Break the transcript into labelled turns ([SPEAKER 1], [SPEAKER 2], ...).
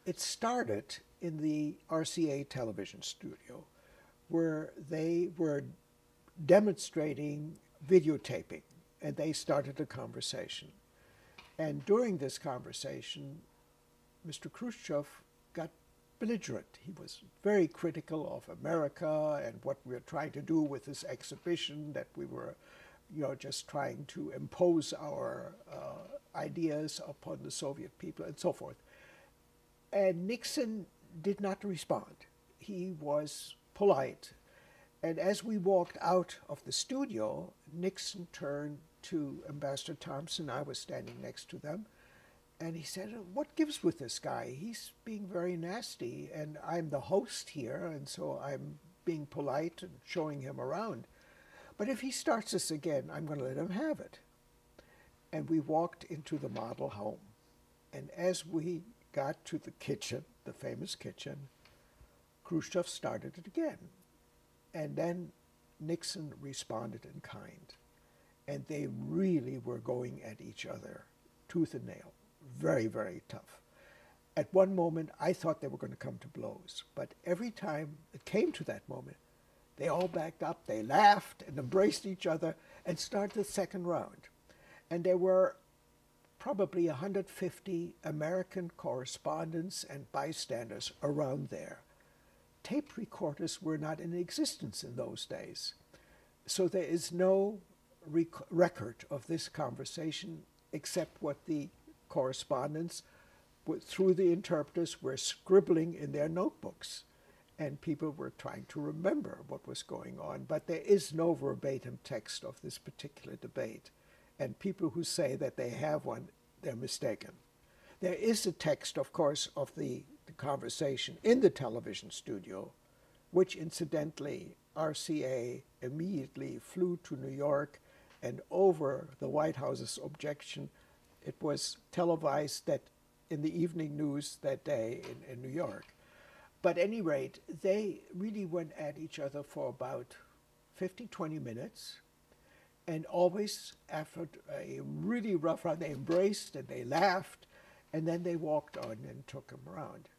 [SPEAKER 1] it started in the RCA television studio where they were demonstrating videotaping, and they started a conversation. And during this conversation, Mr. Khrushchev got belligerent. He was very critical of America and what we were trying to do with this exhibition, that we were, just trying to impose our ideas upon the Soviet people and so forth. And Nixon did not respond. He was polite. And as we walked out of the studio, Nixon turned to Ambassador Thompson. I was standing next to them. And he said, "What gives with this guy? He's being very nasty, and I'm the host here, and so I'm being polite and showing him around. But if he starts this again, I'm going to let him have it." And we walked into the model home. And as we got to the kitchen, the famous kitchen, Khrushchev started it again. And then Nixon responded in kind. And they really were going at each other, tooth and nail. Very, very tough. At one moment, I thought they were going to come to blows. But every time it came to that moment, they all backed up, they laughed and embraced each other and started the second round. And there were probably 150 American correspondents and bystanders around there. Tape recorders were not in existence in those days. So there is no record of this conversation except what the correspondents, through the interpreters, were scribbling in their notebooks. And people were trying to remember what was going on. But there is no verbatim text of this particular debate. And people who say that they have one, they're mistaken. There is a text, of course, of the conversation in the television studio, which incidentally RCA immediately flew to New York, and over the White House's objection, it was televised that in the evening news that day in New York. But at any rate, they really went at each other for about 20 minutes. And always after a really rough round, they embraced and they laughed, and then they walked on and took him around.